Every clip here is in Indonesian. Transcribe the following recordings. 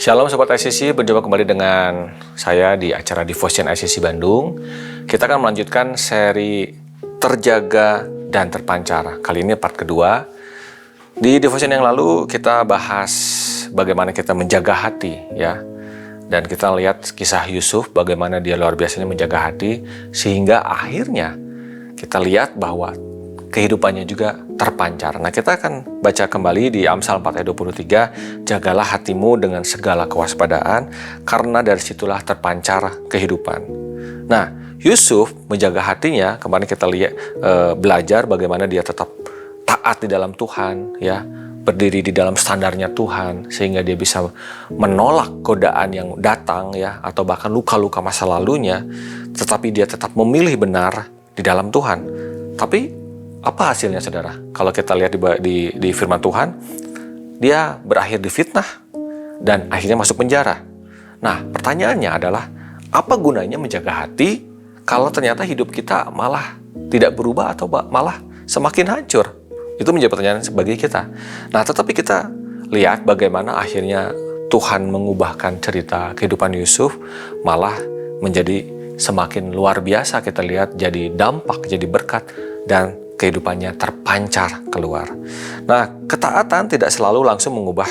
Shalom Sobat ICC, berjumpa kembali dengan saya di acara Devotion ICC Bandung. Kita akan melanjutkan seri Terjaga dan Terpancar. Kali ini part kedua. Di Devotion yang lalu kita bahas bagaimana kita menjaga hati, ya. Dan kita lihat kisah Yusuf, bagaimana dia luar biasanya menjaga hati, sehingga akhirnya kita lihat bahwa kehidupannya juga terpancar. Nah, kita akan baca kembali di Amsal 4 ayat 23, jagalah hatimu dengan segala kewaspadaan, karena dari situlah terpancar kehidupan. Nah, Yusuf menjaga hatinya, kemarin kita lihat belajar bagaimana dia tetap taat di dalam Tuhan, ya, berdiri di dalam standarnya Tuhan, sehingga dia bisa menolak godaan yang datang, ya, atau bahkan luka-luka masa lalunya, tetapi dia tetap memilih benar di dalam Tuhan. Tapi apa hasilnya, saudara? Kalau kita lihat di firman Tuhan, dia berakhir di fitnah dan akhirnya masuk penjara. Nah, pertanyaannya adalah, apa gunanya menjaga hati kalau ternyata hidup kita malah tidak berubah atau malah semakin hancur? Itu menjadi pertanyaan bagi kita. Nah, tetapi kita lihat bagaimana akhirnya Tuhan mengubahkan cerita kehidupan Yusuf, malah menjadi semakin luar biasa. Kita lihat jadi dampak, jadi berkat, dan kehidupannya terpancar keluar. Nah, ketaatan tidak selalu langsung mengubah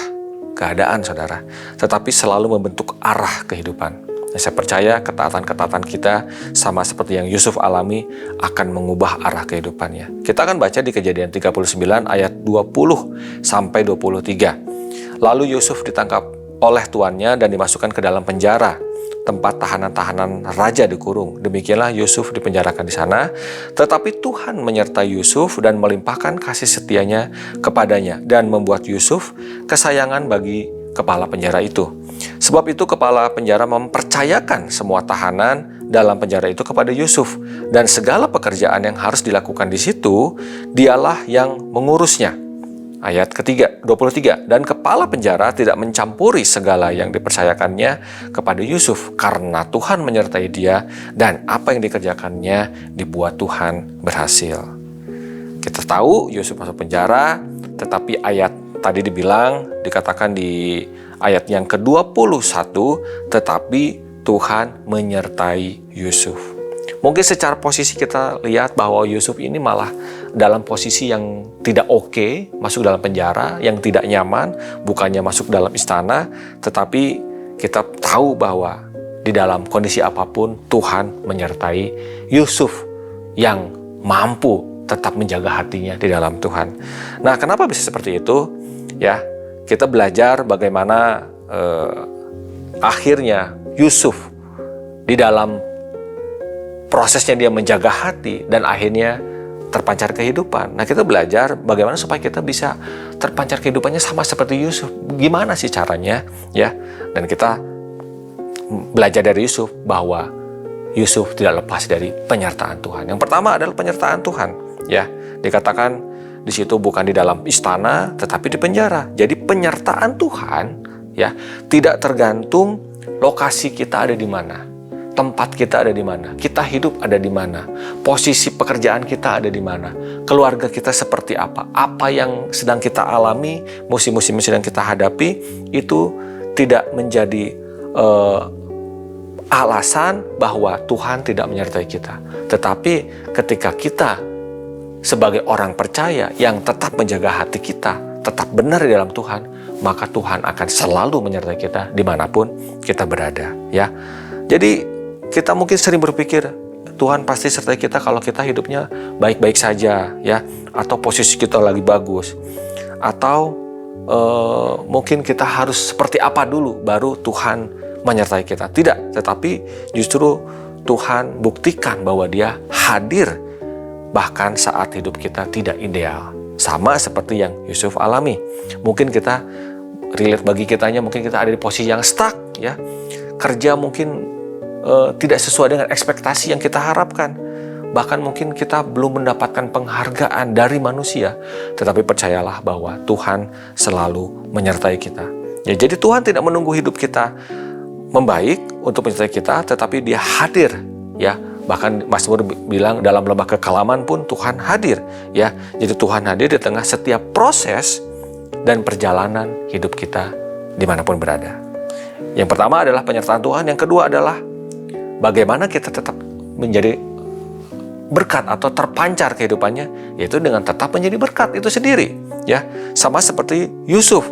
keadaan, saudara, tetapi selalu membentuk arah kehidupan. Nah, saya percaya ketaatan-ketaatan kita sama seperti yang Yusuf alami akan mengubah arah kehidupannya. Kita akan baca di Kejadian 39 ayat 20 sampai 23. Lalu Yusuf ditangkap oleh tuannya dan dimasukkan ke dalam penjara, tempat tahanan-tahanan raja dikurung. Demikianlah Yusuf dipenjarakan di sana. Tetapi Tuhan menyertai Yusuf dan melimpahkan kasih setianya kepadanya dan membuat Yusuf kesayangan bagi kepala penjara itu. Sebab itu kepala penjara mempercayakan semua tahanan dalam penjara itu kepada Yusuf, dan segala pekerjaan yang harus dilakukan di situ dialah yang mengurusnya. Ayat ketiga, 23, dan kepala penjara tidak mencampuri segala yang dipercayakannya kepada Yusuf, karena Tuhan menyertai dia, dan apa yang dikerjakannya dibuat Tuhan berhasil. Kita tahu Yusuf masuk penjara, tetapi ayat tadi dikatakan di ayat yang ke-21, tetapi Tuhan menyertai Yusuf. Mungkin secara posisi kita lihat bahwa Yusuf ini malah dalam posisi yang tidak oke, masuk dalam penjara, yang tidak nyaman, bukannya masuk dalam istana, tetapi kita tahu bahwa di dalam kondisi apapun Tuhan menyertai Yusuf yang mampu tetap menjaga hatinya di dalam Tuhan. Nah, kenapa bisa seperti itu? Ya, kita belajar bagaimana akhirnya Yusuf di dalam prosesnya dia menjaga hati dan akhirnya terpancar kehidupan. Nah, kita belajar bagaimana supaya kita bisa terpancar kehidupannya sama seperti Yusuf. Gimana sih caranya, ya? Dan kita belajar dari Yusuf bahwa Yusuf tidak lepas dari penyertaan Tuhan. Yang pertama adalah penyertaan Tuhan, ya. Dikatakan di situ bukan di dalam istana tetapi di penjara. Jadi penyertaan Tuhan, ya, tidak tergantung lokasi kita ada di mana. Tempat kita ada di mana, kita hidup ada di mana, posisi pekerjaan kita ada di mana, keluarga kita seperti apa yang sedang kita alami, musim-musim yang sedang kita hadapi, itu tidak menjadi alasan bahwa Tuhan tidak menyertai kita. Tetapi ketika kita sebagai orang percaya yang tetap menjaga hati kita, tetap benar di dalam Tuhan, maka Tuhan akan selalu menyertai kita dimanapun kita berada, ya. Jadi kita mungkin sering berpikir Tuhan pasti sertai kita kalau kita hidupnya baik-baik saja, ya, atau posisi kita lagi bagus, atau mungkin kita harus seperti apa dulu baru Tuhan menyertai kita. Tidak, tetapi justru Tuhan buktikan bahwa Dia hadir bahkan saat hidup kita tidak ideal, sama seperti yang Yusuf alami. Mungkin kita relate, bagi kitanya mungkin kita ada di posisi yang stuck, ya, kerja mungkin tidak sesuai dengan ekspektasi yang kita harapkan. Bahkan mungkin kita belum mendapatkan penghargaan dari manusia. Tetapi percayalah bahwa Tuhan selalu menyertai kita. Ya, jadi Tuhan tidak menunggu hidup kita membaik untuk menyertai kita, tetapi Dia hadir, ya. Bahkan Mazmur bilang dalam lembah kekelaman pun Tuhan hadir, ya. Jadi Tuhan hadir di tengah setiap proses dan perjalanan hidup kita dimanapun berada. Yang pertama adalah penyertaan Tuhan, yang kedua adalah bagaimana kita tetap menjadi berkat atau terpancar kehidupannya, yaitu dengan tetap menjadi berkat itu sendiri. Ya, sama seperti Yusuf,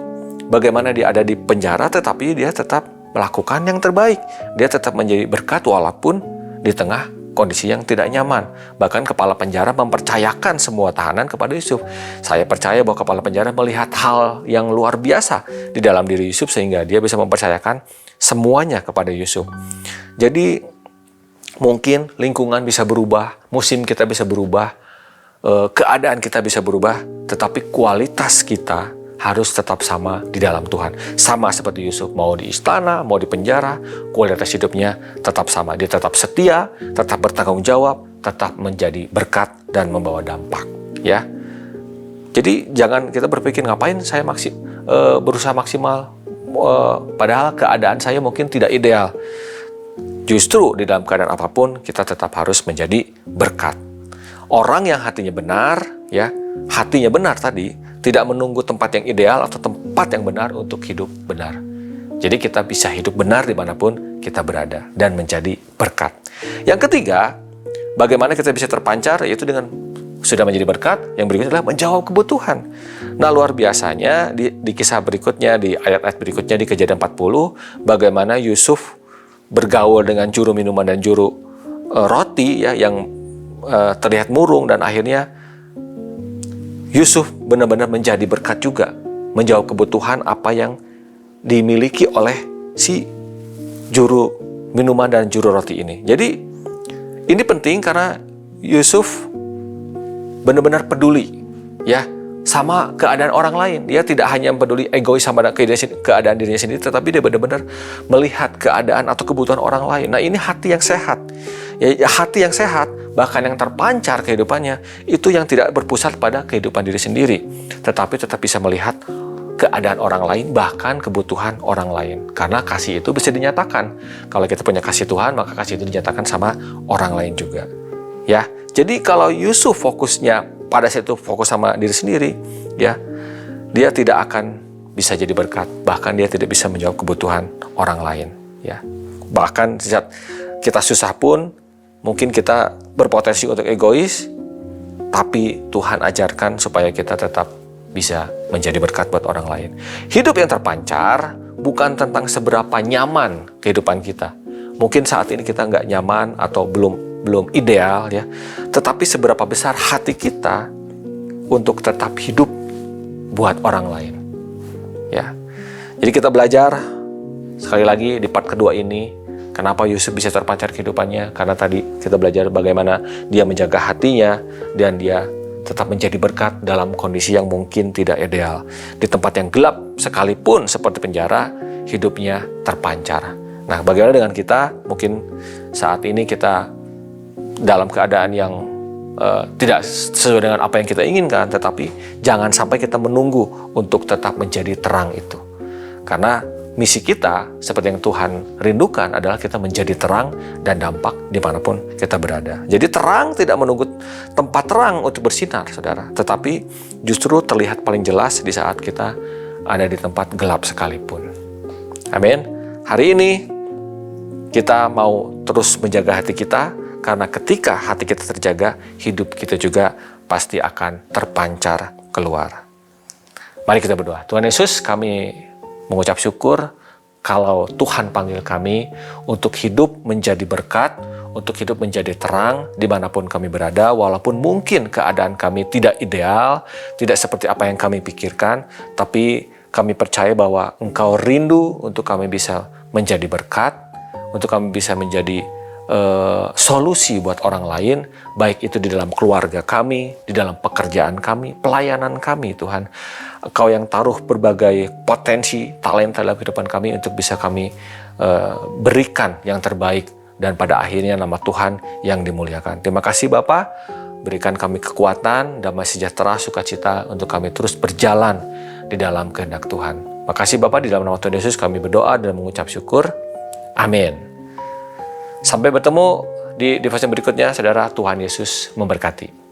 bagaimana dia ada di penjara tetapi dia tetap melakukan yang terbaik. Dia tetap menjadi berkat walaupun di tengah kondisi yang tidak nyaman. Bahkan kepala penjara mempercayakan semua tahanan kepada Yusuf. Saya percaya bahwa kepala penjara melihat hal yang luar biasa di dalam diri Yusuf sehingga dia bisa mempercayakan semuanya kepada Yusuf. Jadi mungkin lingkungan bisa berubah, musim kita bisa berubah, keadaan kita bisa berubah, tetapi kualitas kita harus tetap sama di dalam Tuhan. Sama seperti Yusuf, mau di istana, mau di penjara, kualitas hidupnya tetap sama. Dia tetap setia, tetap bertanggung jawab, tetap menjadi berkat dan membawa dampak. Ya, jadi jangan kita berpikir ngapain saya berusaha maksimal, padahal keadaan saya mungkin tidak ideal. Justru di dalam keadaan apapun kita tetap harus menjadi berkat. Orang yang hatinya benar, ya, hatinya benar tadi, tidak menunggu tempat yang ideal atau tempat yang benar untuk hidup benar. Jadi kita bisa hidup benar dimanapun kita berada dan menjadi berkat. Yang ketiga, bagaimana kita bisa terpancar, yaitu dengan sudah menjadi berkat, yang berikutnya adalah menjawab kebutuhan. Nah, luar biasanya di kisah berikutnya, di ayat-ayat berikutnya di Kejadian 40, bagaimana Yusuf bergaul dengan juru minuman dan juru roti, ya, yang terlihat murung, dan akhirnya Yusuf benar-benar menjadi berkat juga, menjawab kebutuhan apa yang dimiliki oleh si juru minuman dan juru roti ini. Jadi ini penting karena Yusuf benar-benar peduli, ya, sama keadaan orang lain. Dia tidak hanya peduli egois sama keadaan dirinya sendiri, tetapi dia benar-benar melihat keadaan atau kebutuhan orang lain. Nah, ini hati yang sehat. Ya, hati yang sehat, bahkan yang terpancar kehidupannya, itu yang tidak berpusat pada kehidupan diri sendiri, tetapi tetap bisa melihat keadaan orang lain, bahkan kebutuhan orang lain. Karena kasih itu bisa dinyatakan. Kalau kita punya kasih Tuhan, maka kasih itu dinyatakan sama orang lain juga. Ya, jadi kalau Yusuf fokusnya pada saat itu fokus sama diri sendiri, ya, dia tidak akan bisa jadi berkat. Bahkan dia tidak bisa menjawab kebutuhan orang lain. Ya, bahkan saat kita susah pun, mungkin kita berpotensi untuk egois, tapi Tuhan ajarkan supaya kita tetap bisa menjadi berkat buat orang lain. Hidup yang terpancar bukan tentang seberapa nyaman kehidupan kita. Mungkin saat ini kita nggak nyaman atau belum ideal, ya. Tetapi seberapa besar hati kita untuk tetap hidup buat orang lain. Ya. Jadi kita belajar sekali lagi di part kedua ini, kenapa Yusuf bisa terpancar kehidupannya? Karena tadi kita belajar bagaimana dia menjaga hatinya dan dia tetap menjadi berkat dalam kondisi yang mungkin tidak ideal. Di tempat yang gelap sekalipun seperti penjara, hidupnya terpancar. Nah, bagaimana dengan kita? Mungkin saat ini kita dalam keadaan yang tidak sesuai dengan apa yang kita inginkan, tetapi jangan sampai kita menunggu untuk tetap menjadi terang itu. Karena misi kita, seperti yang Tuhan rindukan, adalah kita menjadi terang dan dampak dimanapun kita berada. Jadi terang tidak menunggu tempat terang untuk bersinar, saudara. Tetapi justru terlihat paling jelas di saat kita ada di tempat gelap sekalipun. Amin. Hari ini kita mau terus menjaga hati kita, karena ketika hati kita terjaga, hidup kita juga pasti akan terpancar keluar. Mari kita berdoa. Tuhan Yesus, kami mengucap syukur kalau Tuhan panggil kami untuk hidup menjadi berkat, untuk hidup menjadi terang dimanapun kami berada, walaupun mungkin keadaan kami tidak ideal, tidak seperti apa yang kami pikirkan, tapi kami percaya bahwa Engkau rindu untuk kami bisa menjadi berkat, untuk kami bisa menjadi solusi buat orang lain, baik itu di dalam keluarga kami, di dalam pekerjaan kami, pelayanan kami. Tuhan, Engkau yang taruh berbagai potensi, talenta dalam kehidupan kami untuk bisa kami berikan yang terbaik, dan pada akhirnya nama Tuhan yang dimuliakan. Terima kasih Bapa, berikan kami kekuatan, damai sejahtera, sukacita untuk kami terus berjalan di dalam kehendak Tuhan. Makasih Bapa, di dalam nama Tuhan Yesus kami berdoa dan mengucap syukur. Amin. Sampai bertemu di devotion berikutnya, saudara. Tuhan Yesus memberkati.